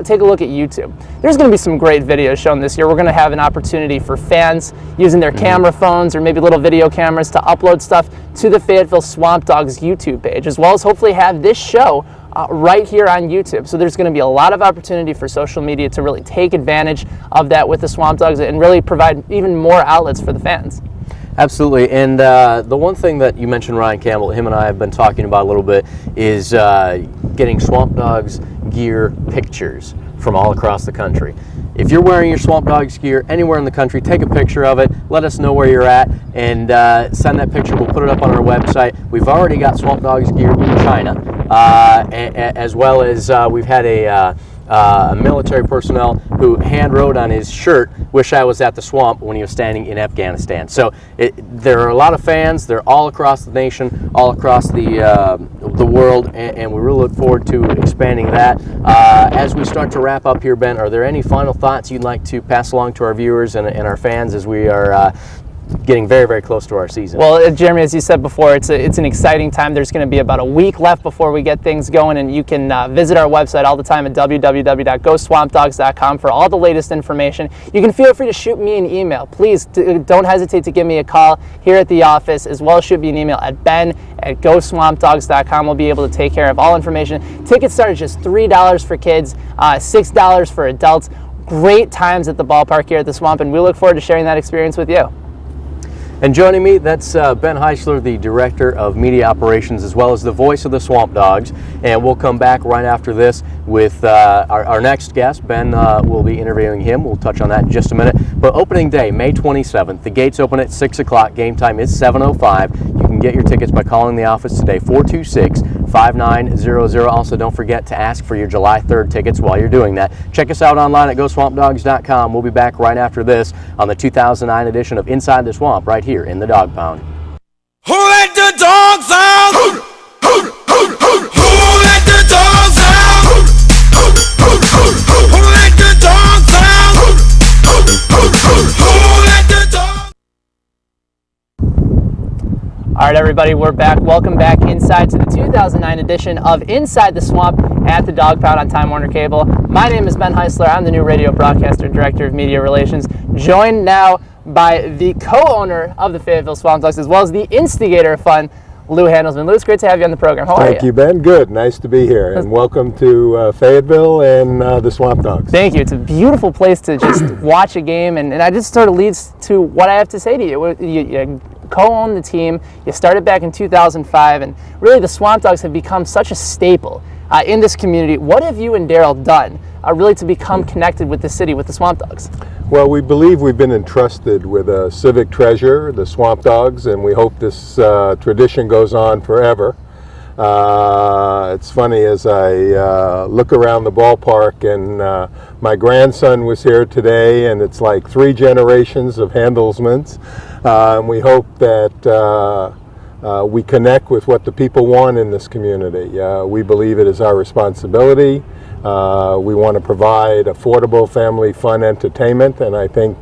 take a look at YouTube. There's going to be some great videos shown this year. We're going to have an opportunity for fans using their camera phones or maybe little video cameras to upload stuff to the Fayetteville SwampDogs YouTube page, as well as hopefully have this show right here on YouTube. So there's going to be a lot of opportunity for social media to really take advantage of that with the SwampDogs and really provide even more outlets for the fans. Absolutely, and the one thing that you mentioned, Ryan Campbell, him and I have been talking about a little bit, is getting SwampDogs gear pictures from all across the country. If you're wearing your SwampDogs gear anywhere in the country, take a picture of it, let us know where you're at, and send that picture. We'll put it up on our website. We've already got SwampDogs gear in China, as well as we've had a military personnel who hand wrote on his shirt, "Wish I was at the swamp," when he was standing in Afghanistan. So there are a lot of fans. They're all across the nation, all across the world, and we really look forward to expanding that. As we start to wrap up here, Ben, are there any final thoughts you'd like to pass along to our viewers and our fans as we are getting very, very close to our season? Well, Jeremy, as you said before, it's an exciting time. There's going to be about a week left before we get things going, and you can visit our website all the time at www.GoSwampDogs.com for all the latest information. You can feel free to shoot me an email. Please don't hesitate to give me a call here at the office, as well as shoot me an email at ben@GoSwampDogs.com. We'll be able to take care of all information. Tickets start at just $3 for kids, $6 for adults. Great times at the ballpark here at the Swamp, and we look forward to sharing that experience with you. And joining me, that's Ben Heisler, the Director of Media Operations, as well as the voice of the SwampDogs. And we'll come back right after this with our next guest. Ben will be interviewing him. We'll touch on that in just a minute. But opening day, May 27th, the gates open at 6 o'clock. Game time is 7:05. You can get your tickets by calling the office today, 426-5900. Also, don't forget to ask for your July 3rd tickets while you're doing that. Check us out online at GoSwampDogs.com. We'll be back right after this on the 2009 edition of Inside the Swamp, right here in the Dog Pound. Who let the dogs out? Who let the dogs out? Who let the dogs out? Who let the dogs? All right, everybody, we're back. Welcome back inside to the 2009 edition of Inside the Swamp at the Dog Pound on Time Warner Cable. My name is Ben Heisler. I'm the new radio broadcaster, Director of Media Relations, joined now by the co-owner of the Fayetteville SwampDogs, as well as the Instigator of Fun, Lew Handelsman. Lew, it's great to have you on the program. How are you? Thank you, Ben. Good. Nice to be here. And welcome to Fayetteville and the SwampDogs. Thank you. It's a beautiful place to just watch a game, and that just sort of leads to what I have to say to you. You co-own the team. You started back in 2005, and really the SwampDogs have become such a staple in this community. What have you and Daryl done really to become connected with the city, with the SwampDogs? Well, we believe we've been entrusted with a civic treasure, the SwampDogs, and we hope this tradition goes on forever. It's funny, as I look around the ballpark, and my grandson was here today, and it's like 3 generations of Handelsmans. And we hope that we connect with what the people want in this community. We believe it is our responsibility. We want to provide affordable family fun entertainment, and I think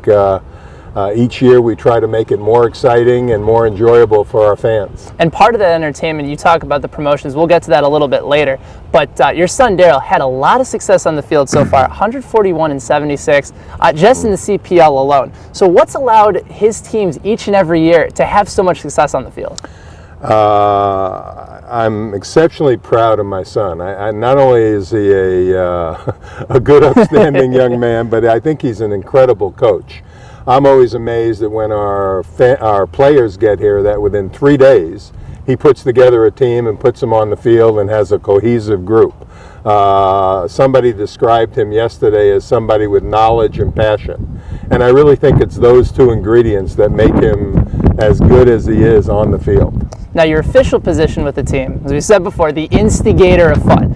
each year we try to make it more exciting and more enjoyable for our fans. And part of that entertainment, you talk about the promotions, we'll get to that a little bit later, but your son Daryl had a lot of success on the field so far, 141 and 76, just in the CPL alone. So what's allowed his teams each and every year to have so much success on the field? I'm exceptionally proud of my son. Not only is he a good, upstanding young man, but I think he's an incredible coach. I'm always amazed that when our players get here, that within 3 days, he puts together a team and puts them on the field and has a cohesive group. Somebody described him yesterday as somebody with knowledge and passion. And I really think it's those 2 ingredients that make him as good as he is on the field. Now, your official position with the team, as we said before, the Instigator of Fun.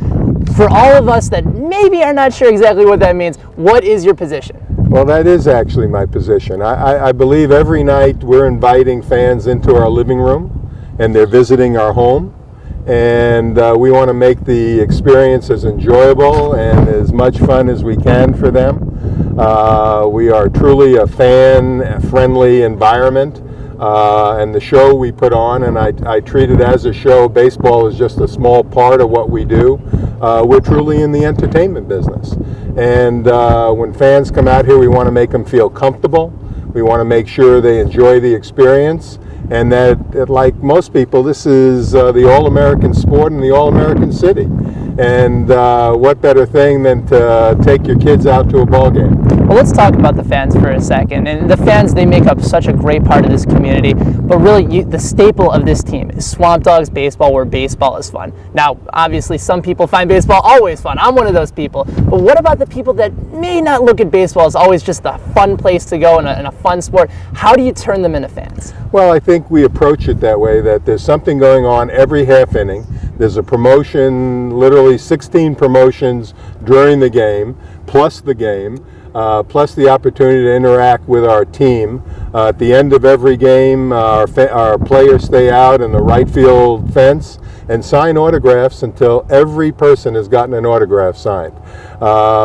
For all of us that maybe are not sure exactly what that means, what is your position? Well, that is actually my position. I believe every night we're inviting fans into our living room, and they're visiting our home. And we want to make the experience as enjoyable and as much fun as we can for them. We are truly a fan-friendly environment. And the show we put on, and I treat it as a show. Baseball is just a small part of what we do. We're truly in the entertainment business. And when fans come out here, we want to make them feel comfortable. We want to make sure they enjoy the experience. And that, like most people, this is the all-American sport in the all-American city. And what better thing than to take your kids out to a ball game? Well, let's talk about the fans for a second. And the fans, they make up such a great part of this community. But really, the staple of this team is Swamp Dogs baseball, where baseball is fun. Now, obviously, some people find baseball always fun. I'm one of those people. But what about the people that may not look at baseball as always just a fun place to go and a fun sport? How do you turn them into fans? Well, I think we approach it that way, that there's something going on every half inning. There's a promotion, literally 16 promotions during the game, plus the game, plus the opportunity to interact with our team. At the end of every game, our players stay out in the right field fence and sign autographs until every person has gotten an autograph signed.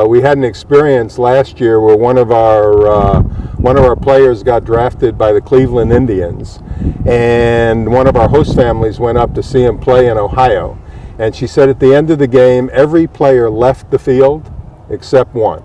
We had an experience last year where one of our players got drafted by the Cleveland Indians, and one of our host families went up to see him play in Ohio. And she said at the end of the game, every player left the field except one.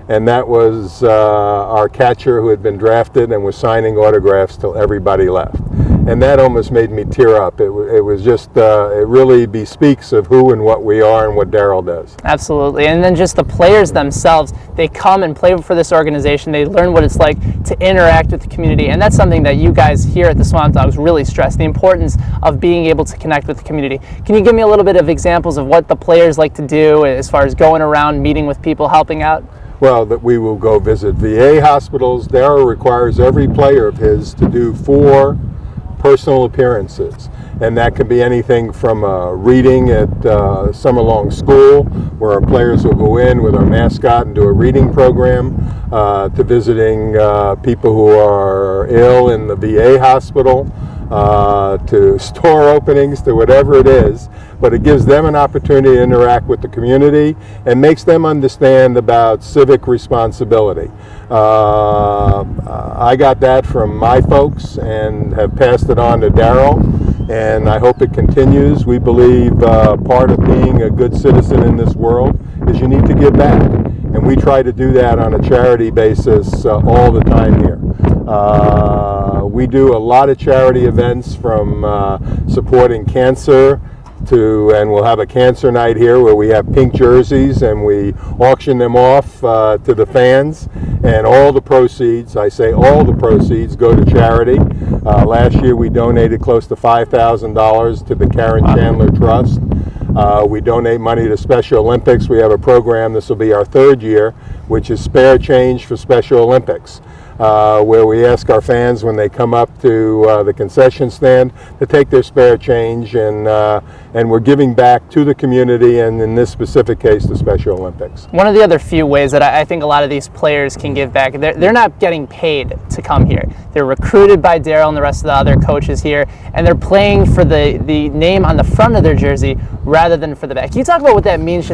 And that was our catcher, who had been drafted and was signing autographs till everybody left. And that almost made me tear up. It was just, it really bespeaks of who and what we are and what Darryl does. Absolutely. And then just the players themselves, they come and play for this organization. They learn what it's like to interact with the community. And that's something that you guys here at the Swamp Dogs really stress, the importance of being able to connect with the community. Can you give me a little bit of examples of what the players like to do as far as going around, meeting with people, helping out? Well, that we will go visit VA hospitals. Darryl requires every player of his to do 4 personal appearances, and that can be anything from reading at summer-long school, where our players will go in with our mascot and do a reading program, to visiting people who are ill in the VA hospital, to store openings, to whatever it is. But it gives them an opportunity to interact with the community and makes them understand about civic responsibility. I got that from my folks and have passed it on to Darryl, and I hope it continues. We believe part of being a good citizen in this world is you need to give back, and we try to do that on a charity basis all the time here. We do a lot of charity events, from supporting cancer and we'll have a cancer night here where we have pink jerseys and we auction them off to the fans, and all the proceeds, I say all the proceeds, go to charity. Last year we donated close to $5,000 to the Karen Chandler Trust. We donate money to Special Olympics. We have a program, this will be our 3rd year, which is Spare Change for Special Olympics, where we ask our fans when they come up to the concession stand to take their spare change, and we're giving back to the community, and in this specific case, the Special Olympics. One of the other few ways that I think a lot of these players can give back, they're not getting paid to come here. They're recruited by Darryl and the rest of the other coaches here, and they're playing for the name on the front of their jersey rather than for the back. Can you talk about what that means?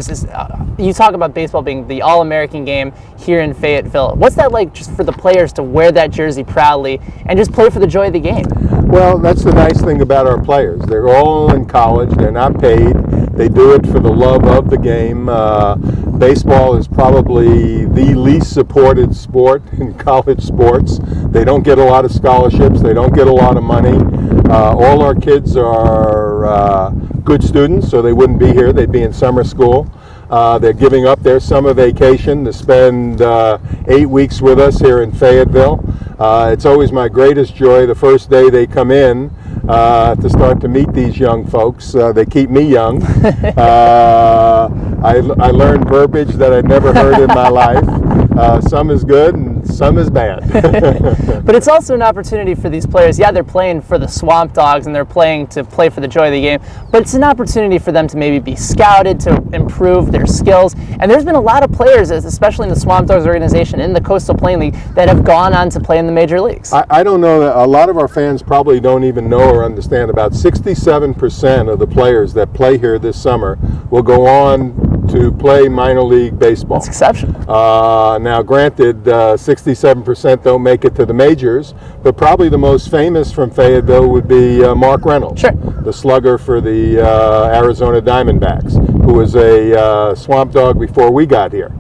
You talk about baseball being the all-American game here in Fayetteville. What's that like just for the players to wear that jersey proudly and just play for the joy of the game? Well, that's the nice thing about our players. They're all in college. They're not paid. They do it for the love of the game. Baseball is probably the least supported sport in college sports. They don't get a lot of scholarships. They don't get a lot of money. All our kids are good students, so they wouldn't be here. They'd be in summer school. They're giving up their summer vacation to spend 8 weeks with us here in Fayetteville. It's always my greatest joy the first day they come in to start to meet these young folks. They keep me young. I learned verbiage that I'd never heard in my life. Some is good and some is bad. But it's also an opportunity for these players. Yeah, they're playing for the Swamp Dogs and they're playing to play for the joy of the game, but it's an opportunity for them to maybe be scouted, to improve their skills. And there's been a lot of players, especially in the Swamp Dogs organization, in the Coastal Plain League, that have gone on to play in the major leagues. I don't know, that a lot of our fans probably don't even know or understand. About 67% of the players that play here this summer will go on to play minor league baseball. That's exceptional. Now, granted, 67% don't make it to the majors, but probably the most famous from Fayetteville would be Mark Reynolds, sure, the slugger for the Arizona Diamondbacks. who was a swamp dog before we got here.